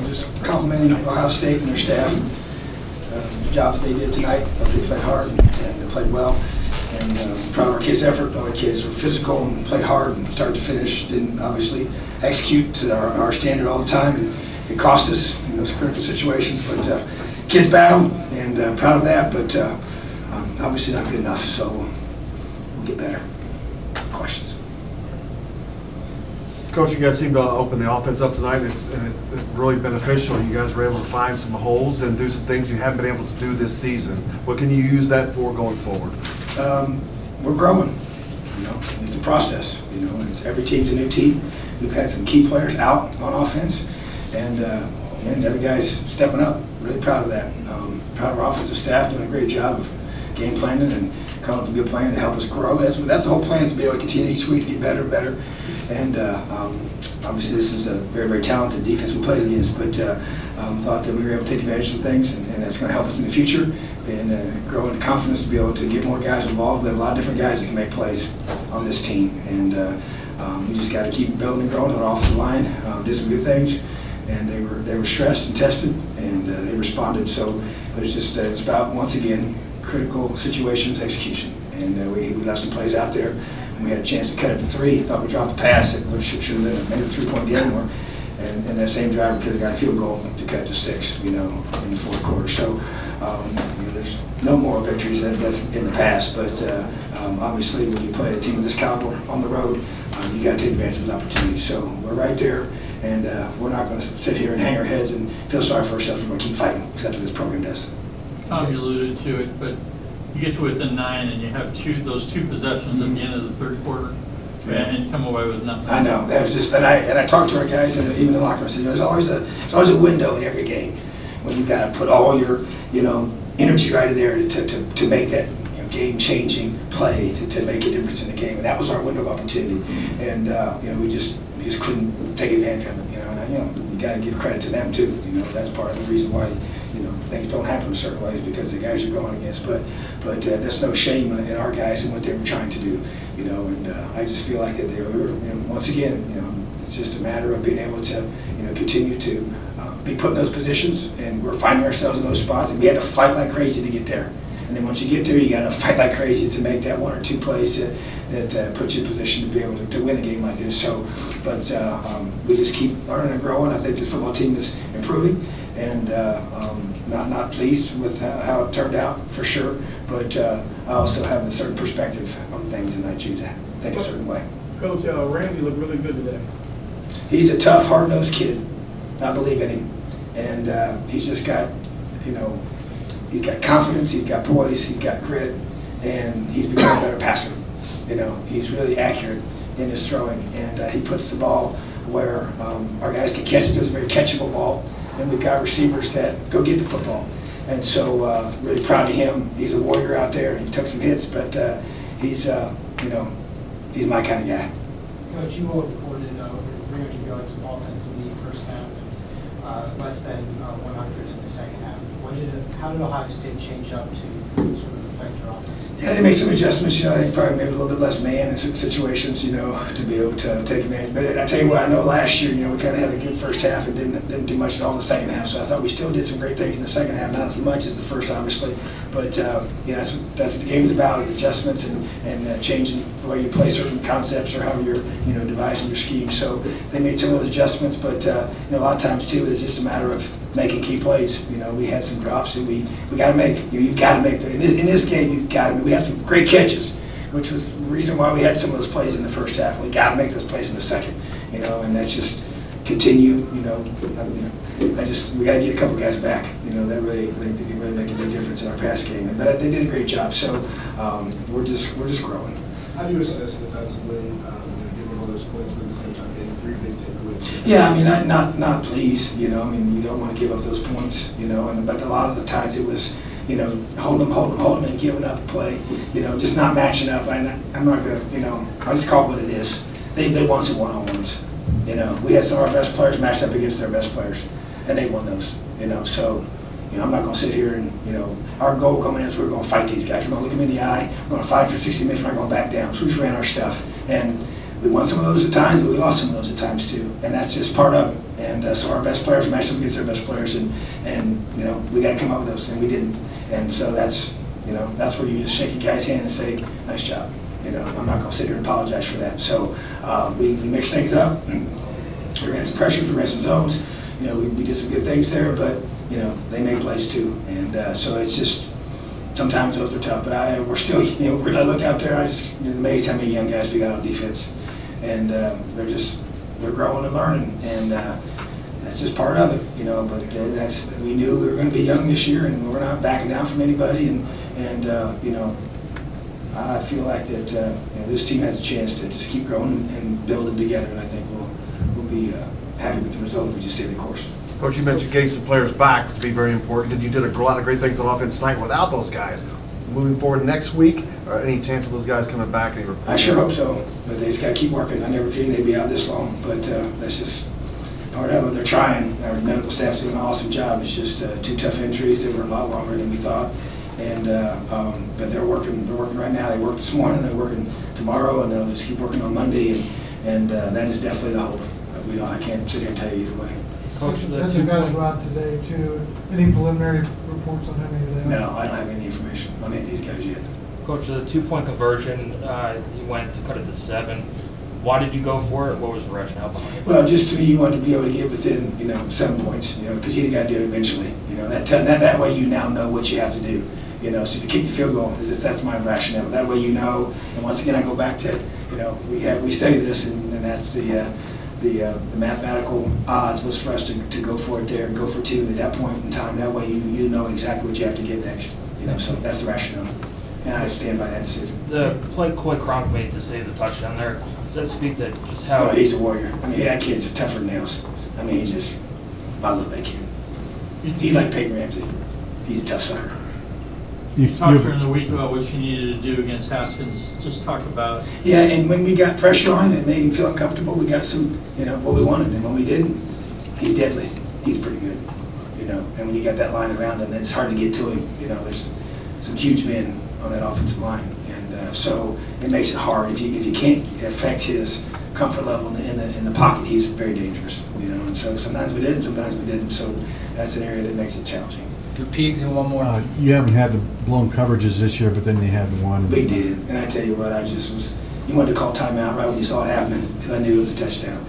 just complimenting Ohio State and their staff. The job that they did tonight. They played hard and they played well. And proud of our kids' effort. All the kids were physical and played hard and start to finish. Didn't obviously execute to our standard all the time, and it cost us in those critical situations. But kids battled, and proud of that. But obviously not good enough. So we'll get better. Questions? Coach, you guys seem to open the offense up tonight, and it's really beneficial. You guys were able to find some holes and do some things you haven't been able to do this season. What can you use that for going forward? We're growing. It's a process. Every team's a new team. We've had some key players out on offense, and the other guys stepping up. Really proud of that. Proud of our offensive staff doing a great job of game planning and coming up with a good plan to help us grow. That's the whole plan, is to be able to continue each week to get better and better. And obviously this is a very, very talented defense we played against, but thought that we were able to take advantage of some things, and that's going to help us in the future and grow into confidence to be able to get more guys involved. We have a lot of different guys that can make plays on this team, and we just got to keep building and growing on the offensive line. Did some good things, and they were stressed and tested, and they responded. So, but it's just it's about, once again, critical situations, execution, and we left some plays out there. We had a chance to cut it to 3. Thought we dropped the pass. It should have been maybe a 3-point game, and that same drive we could have got a field goal to cut to 6. In the fourth quarter. So there's no more victories that's in the past. But obviously, when you play a team of this caliber on the road, you got to take advantage of those opportunities. So we're right there, and we're not going to sit here and hang our heads and feel sorry for ourselves. We're going to keep fighting, because that's what this program does. Tom, you alluded to it, but you get to within 9 and you have those two possessions at the end of the third quarter, and come away with nothing. I know. That was just, and I talked to our guys, and even in the locker room, I said, there's always a window in every game when you got to put all your energy right in there to make that game-changing play to make a difference in the game, and that was our window of opportunity. And we just couldn't take advantage of it. And you got to give credit to them too. That's part of the reason why things don't happen in certain ways, because the guys you're going against. But there's no shame in our guys and what they were trying to do. And I just feel like that they were, once again, it's just a matter of being able to continue to be put in those positions, and we're finding ourselves in those spots, and we had to fight like crazy to get there. And then once you get there, you got to fight like crazy to make that 1 or 2 plays that put you in position to be able to win a game like this. So, but we just keep learning and growing. I think this football team is improving, and not pleased with how it turned out, for sure. But I also have a certain perspective on things, and I choose to think a certain way. Coach, Ramsey looked really good today. He's a tough, hard-nosed kid. I believe in him, and he's just got, he's got confidence, he's got poise, he's got grit, and he's become a better passer. He's really accurate in his throwing, and he puts the ball where our guys can catch it. It's a very catchable ball, and we've got receivers that go get the football. And so really proud of him. He's a warrior out there. He took some hits, but he's he's my kind of guy. Coach, you all reported over 300 yards of offense in the first half, and less than 100 in the second half. How did Ohio State change up to sort of affect your offense? Yeah, they make some adjustments. I think probably maybe a little bit less man in certain situations, to be able to take advantage. But I tell you what, I know last year, we kind of had a good first half and didn't do much at all in the second half. So I thought we still did some great things in the second half, not as much as the first, obviously. But that's what the game's about: is adjustments and changing the way you play certain concepts, or how you're devising your scheme. So they made some of those adjustments, but a lot of times too, it's just a matter of making key plays. We had some drops that we got to make. You got to make them. In this game. You got to. We had some great catches, which was the reason why we had some of those plays in the first half. We got to make those plays in the second. And that's just continue. We got to get a couple guys back. That really they can really make a big difference in our pass game. But they did a great job. So we're just growing. How do you assess defensively, giving all those points, but at the same time getting 3 big takeaways? Yeah, not pleased. You don't want to give up those points. But a lot of the times it was, hold them, and giving up a play. Just not matching up. I'm not gonna, I just call it what it is. They won some one-on-ones. We had some of our best players matched up against their best players, and they won those. So. I'm not going to sit here and, our goal coming in is we're going to fight these guys. We're going to look them in the eye. We're going to fight for 60 minutes. We're not going to back down. So we just ran our stuff. And we won some of those at times, but we lost some of those at times too. And that's just part of it. And so our best players matched up against their best players, and you know, we got to come up with those, and we didn't. And so that's, you know, that's where you just shake your guy's hand and say, nice job. You know, I'm not going to sit here and apologize for that. So we mixed things up. We ran some pressures, we ran some zones. You know, we did some good things there, but you know, they made plays too. And so it's just, sometimes those are tough. But we're still, you know, when I look out there, I just amazed how many young guys we got on defense, and they're growing and learning, and that's just part of it, you know. But we knew we were going to be young this year, and we're not backing down from anybody, and you know, I feel like that you know, this team has a chance to just keep growing and building together, and I think we'll be happy with the result if we just stay the course. Coach, you mentioned getting some players back, which would be very important. You did a lot of great things on offense tonight without those guys. Moving forward next week, or any chance of those guys coming back? I sure hope so, but they just got to keep working. I never dreamed they'd be out this long, but that's just part of it. They're trying. Our medical staff's doing an awesome job. It's just 2 tough injuries. They were a lot longer than we thought, and but they're working. They're working right now. They worked this morning. They're working tomorrow, and they'll just keep working on Monday. And that is definitely the hope. We don't. I can't sit here and tell you either way. Coach, that's a guy go out today too. Any preliminary reports on any of that? No, I don't have any information on any of these guys yet. Coach, the 2-point conversion, you went to cut it to 7. Why did you go for it? What was the rationale behind it? Well, just to me, you want to be able to get within, you know, 7 points, you know, because you got to do it eventually. You know, that way you now know what you have to do. You know, so if you kick the field goal, that's my rationale. That way you know. And once again, I go back to, you know, we study this, and that's the mathematical odds was for us to go for it there and go for 2 at that point in time. That way you know exactly what you have to get next. You know, so that's the rationale, and I stand by that decision. The play Coy Cronk made to save the touchdown there, does that speak to just how... Well, he's a warrior. I mean, that kid's tougher than nails. I mean, I love that kid. He's like Peyton Ramsey. He's a tough sucker. You talked during the week about what you needed to do against Haskins. Just talk about... Yeah, and when we got pressure on him and made him feel uncomfortable, we got some, you know, what we wanted. And when we didn't, he's deadly. He's pretty good, you know. And when you got that line around him, it's hard to get to him. You know, there's some huge men on that offensive line, and so it makes it hard. If you can't affect his comfort level in the pocket, he's very dangerous, you know. And so sometimes we did, sometimes we didn't. So that's an area that makes it challenging. Two Peegs and one more. You haven't had the blown coverages this year, but then you had one. We did, and I tell you what, you wanted to call timeout right when you saw it happening, because I knew it was a touchdown.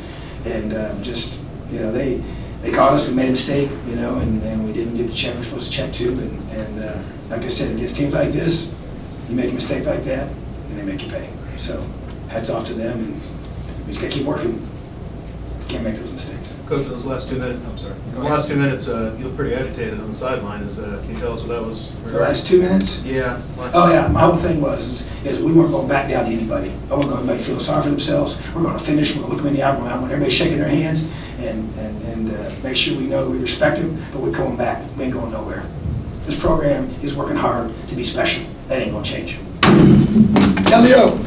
And just, you know, they caught us, we made a mistake, you know, and we didn't get the check we're supposed to check to. And like I said, against teams like this, you make a mistake like that, and they make you pay. So hats off to them, and we just got to keep working. Can't make those mistakes. Coach, those last 2 minutes, I'm sorry. The last 2 minutes, you look pretty agitated on the sideline. Can you tell us what that was? The last 2 minutes? Yeah. Oh yeah, my whole thing is we weren't going to back down to anybody. I wasn't going to make feel sorry for themselves. We're going to finish. We're going to look them in the eye. I want everybody shaking their hands and make sure we know we respect them, but we're coming back. We ain't going nowhere. This program is working hard to be special. That ain't going to change. Elio!